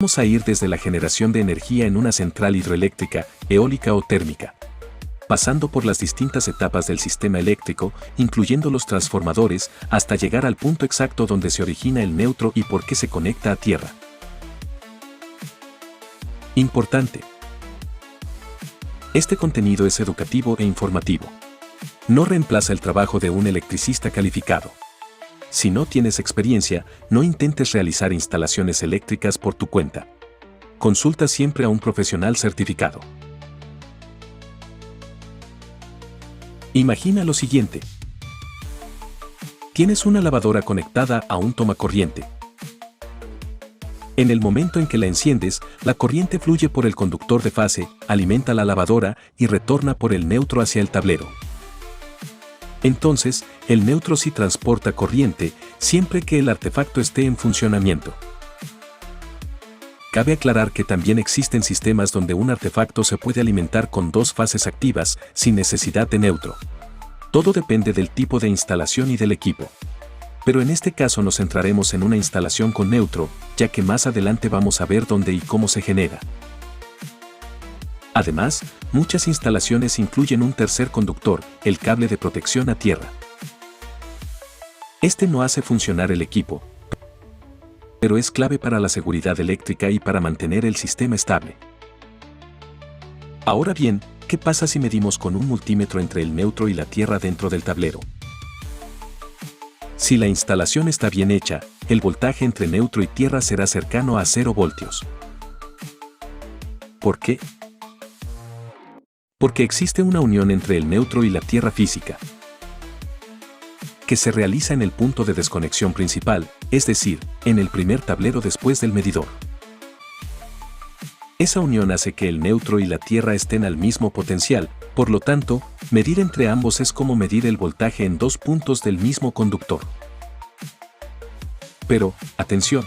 Vamos a ir desde la generación de energía en una central hidroeléctrica, eólica o térmica, pasando por las distintas etapas del sistema eléctrico, incluyendo los transformadores, hasta llegar al punto exacto donde se origina el neutro y por qué se conecta a tierra. Importante. Este contenido es educativo e informativo. No reemplaza el trabajo de un electricista calificado. Si no tienes experiencia, no intentes realizar instalaciones eléctricas por tu cuenta. Consulta siempre a un profesional certificado. Imagina lo siguiente. Tienes una lavadora conectada a un tomacorriente. En el momento en que la enciendes, la corriente fluye por el conductor de fase, alimenta la lavadora y retorna por el neutro hacia el tablero. Entonces, el neutro sí transporta corriente, siempre que el artefacto esté en funcionamiento. Cabe aclarar que también existen sistemas donde un artefacto se puede alimentar con dos fases activas, sin necesidad de neutro. Todo depende del tipo de instalación y del equipo. Pero en este caso nos centraremos en una instalación con neutro, ya que más adelante vamos a ver dónde y cómo se genera. Además, muchas instalaciones incluyen un tercer conductor, el cable de protección a tierra. Este no hace funcionar el equipo, pero es clave para la seguridad eléctrica y para mantener el sistema estable. Ahora bien, ¿qué pasa si medimos con un multímetro entre el neutro y la tierra dentro del tablero? Si la instalación está bien hecha, el voltaje entre neutro y tierra será cercano a 0 voltios. ¿Por qué? Porque existe una unión entre el neutro y la tierra física, que se realiza en el punto de desconexión principal, es decir, en el primer tablero después del medidor. Esa unión hace que el neutro y la tierra estén al mismo potencial, por lo tanto, medir entre ambos es como medir el voltaje en dos puntos del mismo conductor. Pero, atención.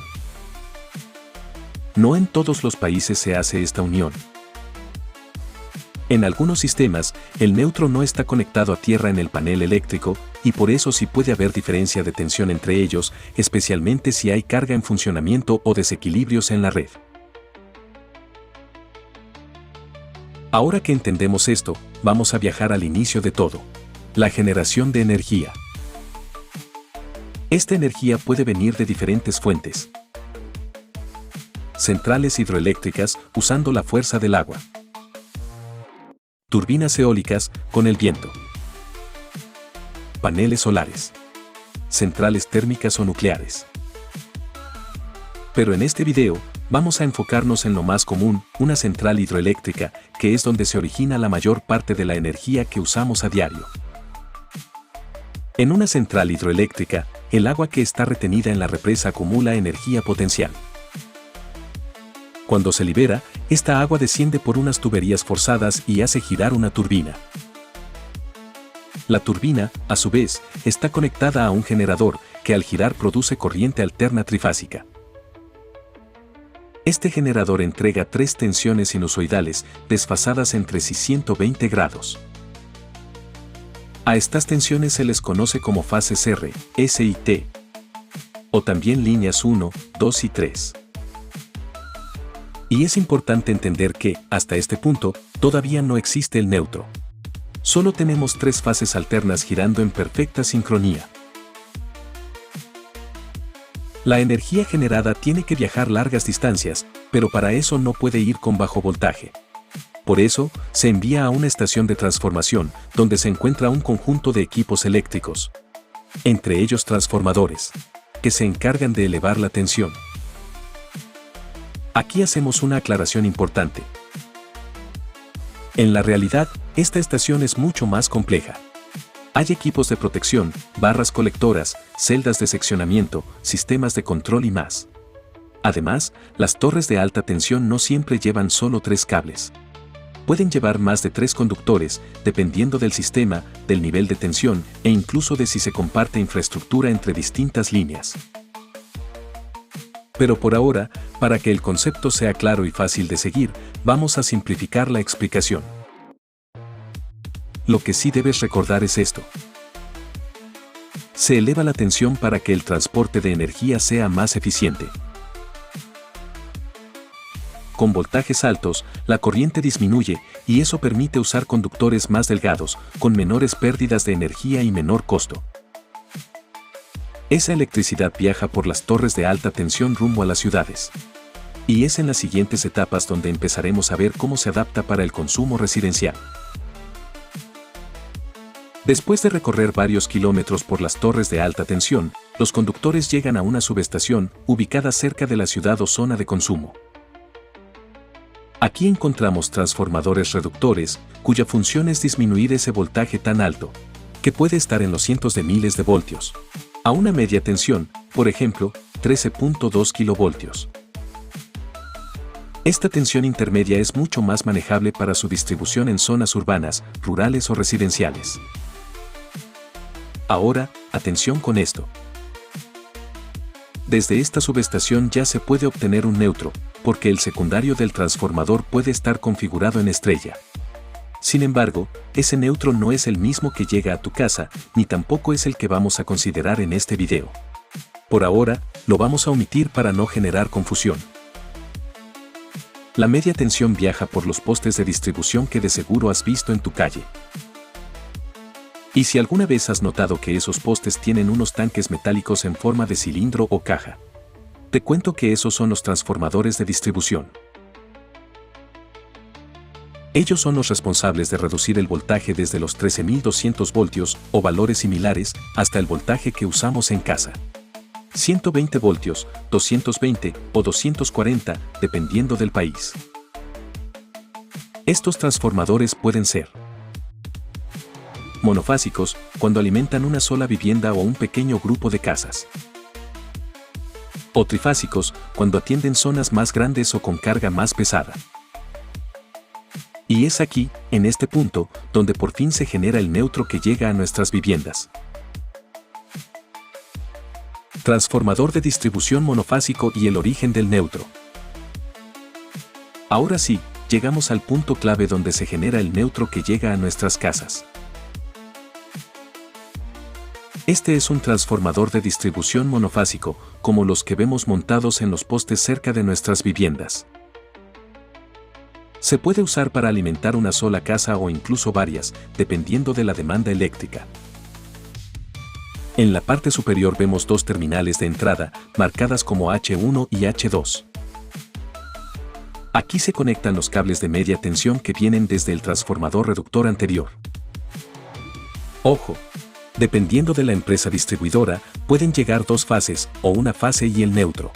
No en todos los países se hace esta unión. En algunos sistemas, el neutro no está conectado a tierra en el panel eléctrico, y por eso sí puede haber diferencia de tensión entre ellos, especialmente si hay carga en funcionamiento o desequilibrios en la red. Ahora que entendemos esto, vamos a viajar al inicio de todo: la generación de energía. Esta energía puede venir de diferentes fuentes. Centrales hidroeléctricas, usando la fuerza del agua. Turbinas eólicas, con el viento. Paneles solares. Centrales térmicas o nucleares. Pero en este video, vamos a enfocarnos en lo más común, una central hidroeléctrica, que es donde se origina la mayor parte de la energía que usamos a diario. En una central hidroeléctrica, el agua que está retenida en la represa acumula energía potencial. Cuando se libera, esta agua desciende por unas tuberías forzadas y hace girar una turbina. La turbina, a su vez, está conectada a un generador, que al girar produce corriente alterna trifásica. Este generador entrega tres tensiones sinusoidales, desfasadas entre sí 120 grados. A estas tensiones se les conoce como fases R, S y T, o también líneas 1, 2 y 3. Y es importante entender que, hasta este punto, todavía no existe el neutro. Solo tenemos tres fases alternas girando en perfecta sincronía. La energía generada tiene que viajar largas distancias, pero para eso no puede ir con bajo voltaje. Por eso, se envía a una estación de transformación, donde se encuentra un conjunto de equipos eléctricos, entre ellos transformadores, que se encargan de elevar la tensión. Aquí hacemos una aclaración importante. En la realidad, esta estación es mucho más compleja. Hay equipos de protección, barras colectoras, celdas de seccionamiento, sistemas de control y más. Además, las torres de alta tensión no siempre llevan solo 3 cables. Pueden llevar más de 3 conductores, dependiendo del sistema, del nivel de tensión e incluso de si se comparte infraestructura entre distintas líneas. Pero por ahora, para que el concepto sea claro y fácil de seguir, vamos a simplificar la explicación. Lo que sí debes recordar es esto. Se eleva la tensión para que el transporte de energía sea más eficiente. con voltajes altos, la corriente disminuye y eso permite usar conductores más delgados, con menores pérdidas de energía y menor costo. Esa electricidad viaja por las torres de alta tensión rumbo a las ciudades. Y es en las siguientes etapas donde empezaremos a ver cómo se adapta para el consumo residencial. Después de recorrer varios kilómetros por las torres de alta tensión, los conductores llegan a una subestación ubicada cerca de la ciudad o zona de consumo. Aquí encontramos transformadores reductores, cuya función es disminuir ese voltaje tan alto, que puede estar en los cientos de miles de voltios, a una media tensión, por ejemplo, 13.2 kilovoltios. Esta tensión intermedia es mucho más manejable para su distribución en zonas urbanas, rurales o residenciales. Ahora, atención con esto. Desde esta subestación ya se puede obtener un neutro, porque el secundario del transformador puede estar configurado en estrella. Sin embargo, ese neutro no es el mismo que llega a tu casa, ni tampoco es el que vamos a considerar en este video. Por ahora, lo vamos a omitir para no generar confusión. La media tensión viaja por los postes de distribución que de seguro has visto en tu calle. Y si alguna vez has notado que esos postes tienen unos tanques metálicos en forma de cilindro o caja, te cuento que esos son los transformadores de distribución. Ellos son los responsables de reducir el voltaje desde los 13.200 voltios o valores similares hasta el voltaje que usamos en casa. 120 voltios, 220 o 240, dependiendo del país. Estos transformadores pueden ser monofásicos, cuando alimentan una sola vivienda o un pequeño grupo de casas. O trifásicos, cuando atienden zonas más grandes o con carga más pesada. Y es aquí, en este punto, donde por fin se genera el neutro que llega a nuestras viviendas. Transformador de distribución monofásico y el origen del neutro. Ahora sí, llegamos al punto clave donde se genera el neutro que llega a nuestras casas. Este es un transformador de distribución monofásico, como los que vemos montados en los postes cerca de nuestras viviendas. Se puede usar para alimentar una sola casa o incluso varias, dependiendo de la demanda eléctrica. En la parte superior vemos dos terminales de entrada, marcadas como H1 y H2. Aquí se conectan los cables de media tensión que vienen desde el transformador reductor anterior. Ojo, dependiendo de la empresa distribuidora, pueden llegar dos fases o una fase y el neutro.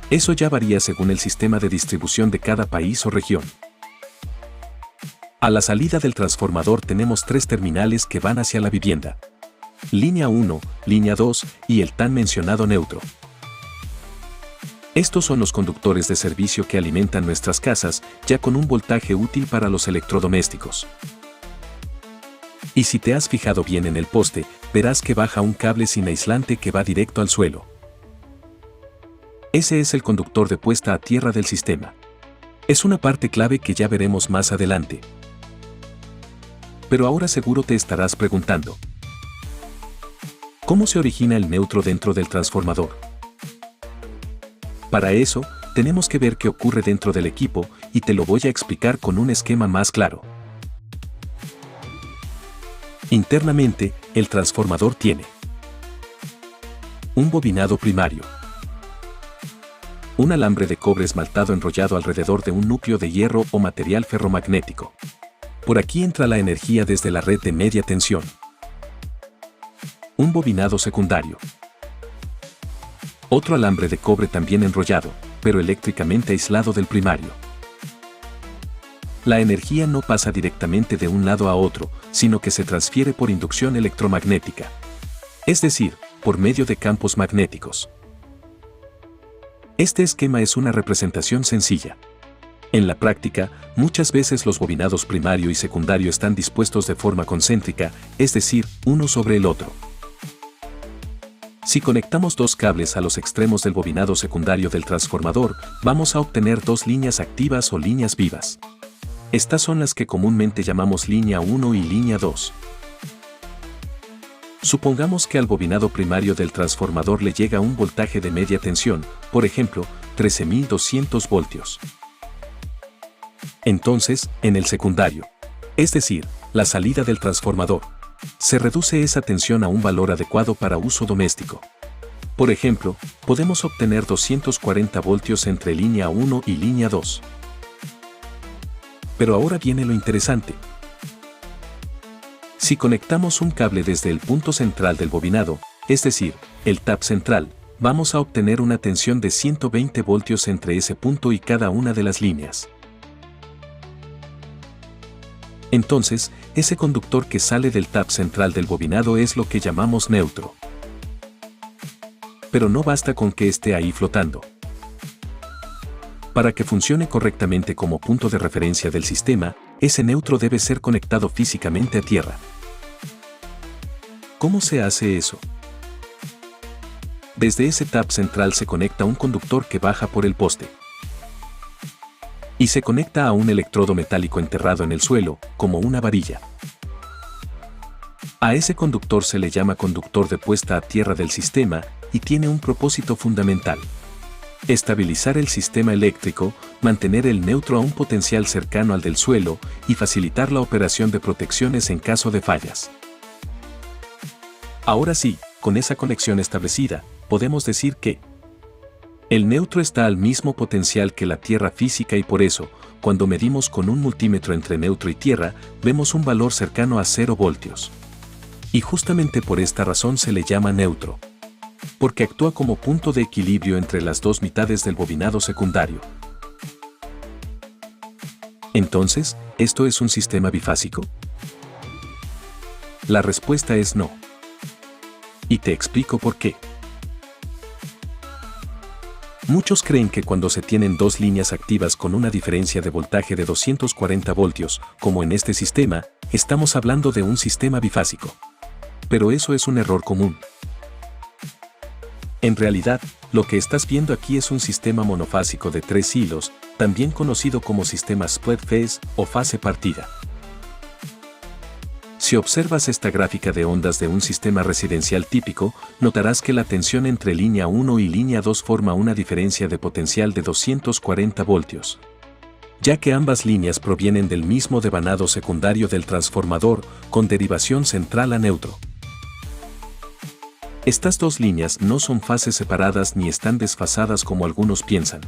Eso ya varía según el sistema de distribución de cada país o región. A la salida del transformador tenemos tres terminales que van hacia la vivienda. Línea 1, línea 2 y el tan mencionado neutro. Estos son los conductores de servicio que alimentan nuestras casas, ya con un voltaje útil para los electrodomésticos. Y si te has fijado bien en el poste, verás que baja un cable sin aislante que va directo al suelo. Ese es el conductor de puesta a tierra del sistema. Es una parte clave que ya veremos más adelante. Pero ahora seguro te estarás preguntando: ¿cómo se origina el neutro dentro del transformador? Para eso, tenemos que ver qué ocurre dentro del equipo y te lo voy a explicar con un esquema más claro. Internamente, el transformador tiene un bobinado primario, un alambre de cobre esmaltado enrollado alrededor de un núcleo de hierro o material ferromagnético. Por aquí entra la energía desde la red de media tensión. Un bobinado secundario. Otro alambre de cobre también enrollado, pero eléctricamente aislado del primario. La energía no pasa directamente de un lado a otro, sino que se transfiere por inducción electromagnética. Es decir, por medio de campos magnéticos. Este esquema es una representación sencilla. En la práctica, muchas veces los bobinados primario y secundario están dispuestos de forma concéntrica, es decir, uno sobre el otro. Si conectamos dos cables a los extremos del bobinado secundario del transformador, vamos a obtener dos líneas activas o líneas vivas. Estas son las que comúnmente llamamos línea 1 y línea 2. Supongamos que al bobinado primario del transformador le llega un voltaje de media tensión, por ejemplo, 13.200 voltios. Entonces, en el secundario, es decir, la salida del transformador, se reduce esa tensión a un valor adecuado para uso doméstico. Por ejemplo, podemos obtener 240 voltios entre línea 1 y línea 2. Pero ahora viene lo interesante. Si conectamos un cable desde el punto central del bobinado, es decir, el tap central, vamos a obtener una tensión de 120 voltios entre ese punto y cada una de las líneas. Entonces, ese conductor que sale del tap central del bobinado es lo que llamamos neutro. Pero no basta con que esté ahí flotando. Para que funcione correctamente como punto de referencia del sistema, ese neutro debe ser conectado físicamente a tierra. ¿Cómo se hace eso? Desde ese tap central se conecta un conductor que baja por el poste y se conecta a un electrodo metálico enterrado en el suelo, como una varilla. A ese conductor se le llama conductor de puesta a tierra del sistema y tiene un propósito fundamental: estabilizar el sistema eléctrico, mantener el neutro a un potencial cercano al del suelo y facilitar la operación de protecciones en caso de fallas. Ahora sí, con esa conexión establecida, podemos decir que el neutro está al mismo potencial que la tierra física y por eso, cuando medimos con un multímetro entre neutro y tierra, vemos un valor cercano a 0 voltios. Y justamente por esta razón se le llama neutro, porque actúa como punto de equilibrio entre las dos mitades del bobinado secundario. Entonces, ¿esto es un sistema bifásico? La respuesta es no. Y te explico por qué. Muchos creen que cuando se tienen dos líneas activas con una diferencia de voltaje de 240 voltios, como en este sistema, estamos hablando de un sistema bifásico. Pero eso es un error común. En realidad, lo que estás viendo aquí es un sistema monofásico de 3 hilos, también conocido como sistema split phase o fase partida. Si observas esta gráfica de ondas de un sistema residencial típico, notarás que la tensión entre línea 1 y línea 2 forma una diferencia de potencial de 240 voltios. Ya que ambas líneas provienen del mismo devanado secundario del transformador, con derivación central a neutro. Estas dos líneas no son fases separadas ni están desfasadas como algunos piensan.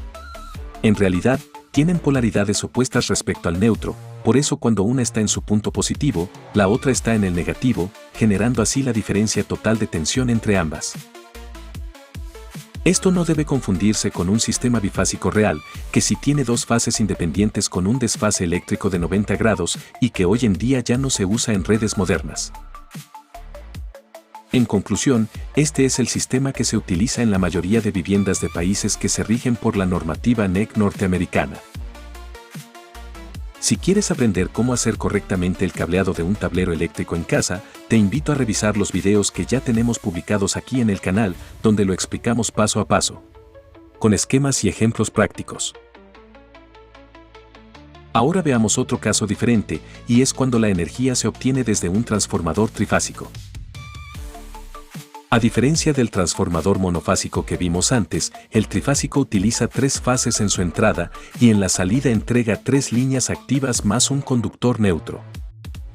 En realidad, tienen polaridades opuestas respecto al neutro, por eso cuando una está en su punto positivo, la otra está en el negativo, generando así la diferencia total de tensión entre ambas. Esto no debe confundirse con un sistema bifásico real, que sí tiene dos fases independientes con un desfase eléctrico de 90 grados y que hoy en día ya no se usa en redes modernas. En conclusión, este es el sistema que se utiliza en la mayoría de viviendas de países que se rigen por la normativa NEC norteamericana. Si quieres aprender cómo hacer correctamente el cableado de un tablero eléctrico en casa, te invito a revisar los videos que ya tenemos publicados aquí en el canal, donde lo explicamos paso a paso, con esquemas y ejemplos prácticos. Ahora veamos otro caso diferente, y es cuando la energía se obtiene desde un transformador trifásico. A diferencia del transformador monofásico que vimos antes, el trifásico utiliza 3 fases en su entrada y en la salida entrega 3 líneas activas más un conductor neutro.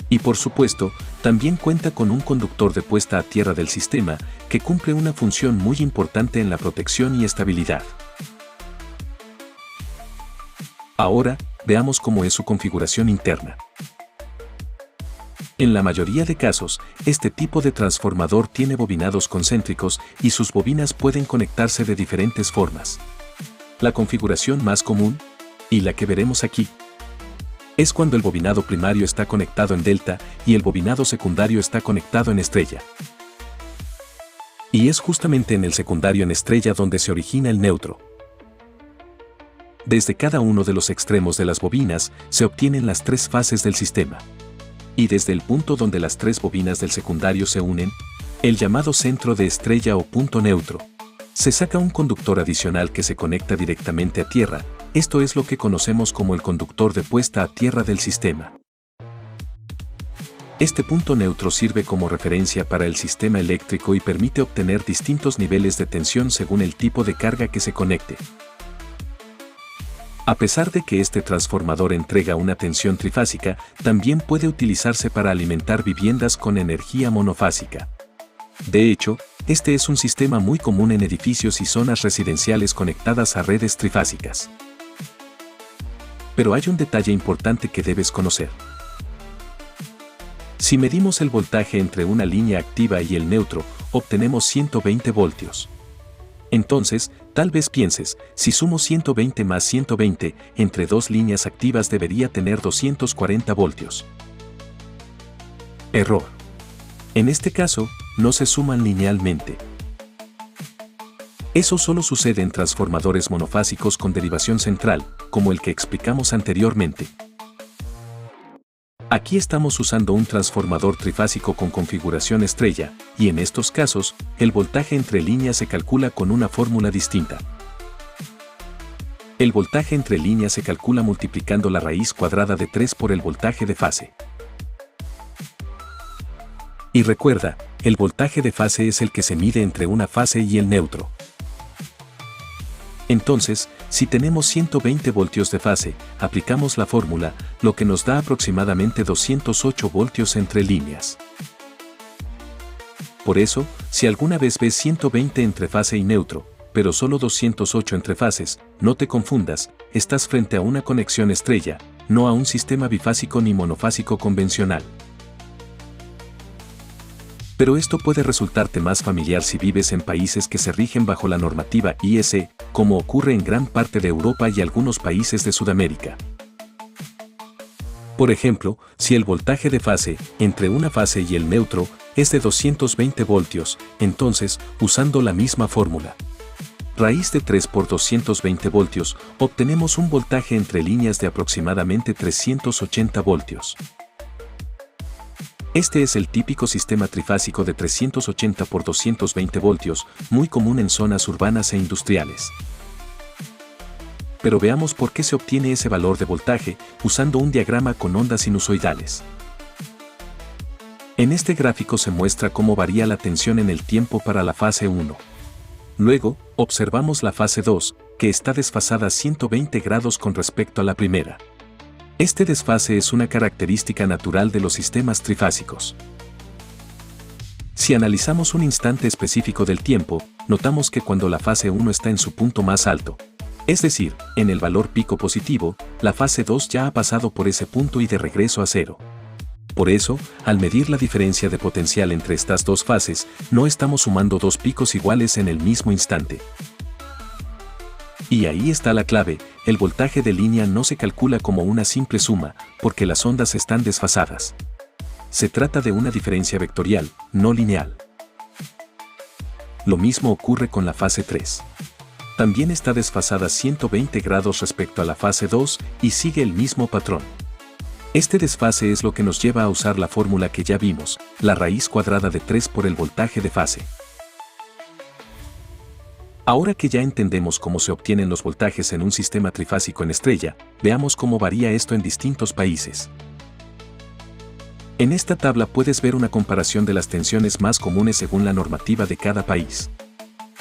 Y por supuesto, también cuenta con un conductor de puesta a tierra del sistema, que cumple una función muy importante en la protección y estabilidad. Ahora, veamos cómo es su configuración interna. En la mayoría de casos, este tipo de transformador tiene bobinados concéntricos y sus bobinas pueden conectarse de diferentes formas. La configuración más común, y la que veremos aquí, es cuando el bobinado primario está conectado en delta y el bobinado secundario está conectado en estrella. Y es justamente en el secundario en estrella donde se origina el neutro. Desde cada uno de los extremos de las bobinas se obtienen las 3 fases del sistema. Y desde el punto donde las 3 bobinas del secundario se unen, el llamado centro de estrella o punto neutro, se saca un conductor adicional que se conecta directamente a tierra. Esto es lo que conocemos como el conductor de puesta a tierra del sistema. Este punto neutro sirve como referencia para el sistema eléctrico y permite obtener distintos niveles de tensión según el tipo de carga que se conecte. A pesar de que este transformador entrega una tensión trifásica, también puede utilizarse para alimentar viviendas con energía monofásica. De hecho, este es un sistema muy común en edificios y zonas residenciales conectadas a redes trifásicas. Pero hay un detalle importante que debes conocer. Si medimos el voltaje entre una línea activa y el neutro, obtenemos 120 voltios. Entonces, tal vez pienses, si sumo 120 más 120, entre dos líneas activas debería tener 240 voltios. Error. En este caso, no se suman linealmente. Eso solo sucede en transformadores monofásicos con derivación central, como el que explicamos anteriormente. Aquí estamos usando un transformador trifásico con configuración estrella, y en estos casos, el voltaje entre líneas se calcula con una fórmula distinta. El voltaje entre líneas se calcula multiplicando la raíz cuadrada de 3 por el voltaje de fase. Y recuerda, el voltaje de fase es el que se mide entre una fase y el neutro. Entonces, si tenemos 120 voltios de fase, aplicamos la fórmula, lo que nos da aproximadamente 208 voltios entre líneas. Por eso, si alguna vez ves 120 entre fase y neutro, pero solo 208 entre fases, no te confundas, estás frente a una conexión estrella, no a un sistema bifásico ni monofásico convencional. Pero esto puede resultarte más familiar si vives en países que se rigen bajo la normativa IEC, como ocurre en gran parte de Europa y algunos países de Sudamérica. Por ejemplo, si el voltaje de fase, entre una fase y el neutro, es de 220 voltios, entonces, usando la misma fórmula, raíz de 3 por 220 voltios, obtenemos un voltaje entre líneas de aproximadamente 380 voltios. Este es el típico sistema trifásico de 380 por 220 voltios, muy común en zonas urbanas e industriales. Pero veamos por qué se obtiene ese valor de voltaje usando un diagrama con ondas sinusoidales. En este gráfico se muestra cómo varía la tensión en el tiempo para la fase 1. Luego, observamos la fase 2, que está desfasada 120 grados con respecto a la primera. Este desfase es una característica natural de los sistemas trifásicos. Si analizamos un instante específico del tiempo, notamos que cuando la fase 1 está en su punto más alto, es decir, en el valor pico positivo, la fase 2 ya ha pasado por ese punto y de regreso a cero. Por eso, al medir la diferencia de potencial entre estas dos fases, no estamos sumando dos picos iguales en el mismo instante. Y ahí está la clave, el voltaje de línea no se calcula como una simple suma, porque las ondas están desfasadas. Se trata de una diferencia vectorial, no lineal. Lo mismo ocurre con la fase 3. También está desfasada 120 grados respecto a la fase 2 y sigue el mismo patrón. Este desfase es lo que nos lleva a usar la fórmula que ya vimos, la raíz cuadrada de 3 por el voltaje de fase. Ahora que ya entendemos cómo se obtienen los voltajes en un sistema trifásico en estrella, veamos cómo varía esto en distintos países. En esta tabla puedes ver una comparación de las tensiones más comunes según la normativa de cada país.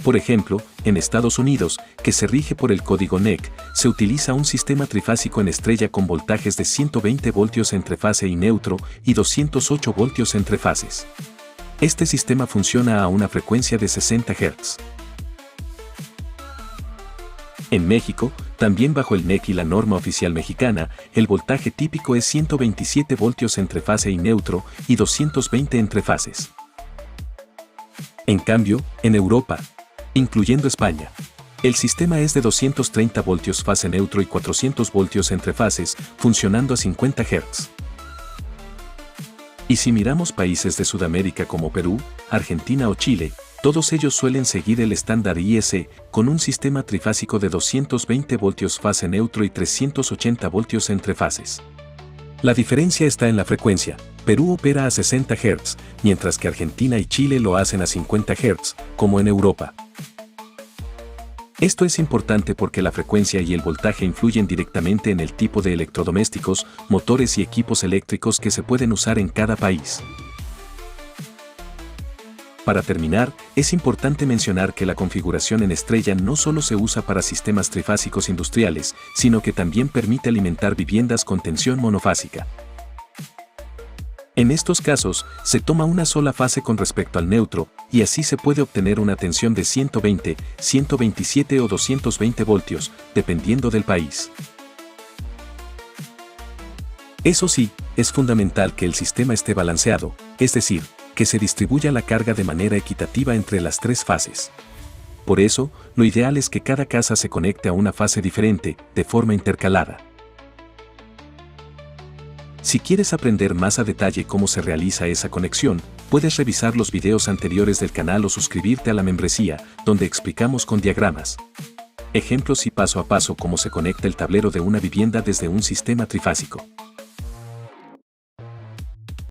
Por ejemplo, en Estados Unidos, que se rige por el código NEC, se utiliza un sistema trifásico en estrella con voltajes de 120 voltios entre fase y neutro y 208 voltios entre fases. Este sistema funciona a una frecuencia de 60 Hz. En México, también bajo el NEC y la norma oficial mexicana, el voltaje típico es 127 voltios entre fase y neutro y 220 entre fases. En cambio, en Europa, incluyendo España, el sistema es de 230 voltios fase neutro y 400 voltios entre fases, funcionando a 50 Hz. Y si miramos países de Sudamérica como Perú, Argentina o Chile, todos ellos suelen seguir el estándar IEC, con un sistema trifásico de 220 voltios fase neutro y 380 voltios entre fases. La diferencia está en la frecuencia. Perú opera a 60 Hz, mientras que Argentina y Chile lo hacen a 50 Hz, como en Europa. Esto es importante porque la frecuencia y el voltaje influyen directamente en el tipo de electrodomésticos, motores y equipos eléctricos que se pueden usar en cada país. Para terminar, es importante mencionar que la configuración en estrella no solo se usa para sistemas trifásicos industriales, sino que también permite alimentar viviendas con tensión monofásica. En estos casos, se toma una sola fase con respecto al neutro, y así se puede obtener una tensión de 120, 127 o 220 voltios, dependiendo del país. Eso sí, es fundamental que el sistema esté balanceado, es decir, que se distribuya la carga de manera equitativa entre las tres fases. Por eso, lo ideal es que cada casa se conecte a una fase diferente, de forma intercalada. Si quieres aprender más a detalle cómo se realiza esa conexión, puedes revisar los videos anteriores del canal o suscribirte a la membresía, donde explicamos con diagramas, ejemplos y paso a paso cómo se conecta el tablero de una vivienda desde un sistema trifásico.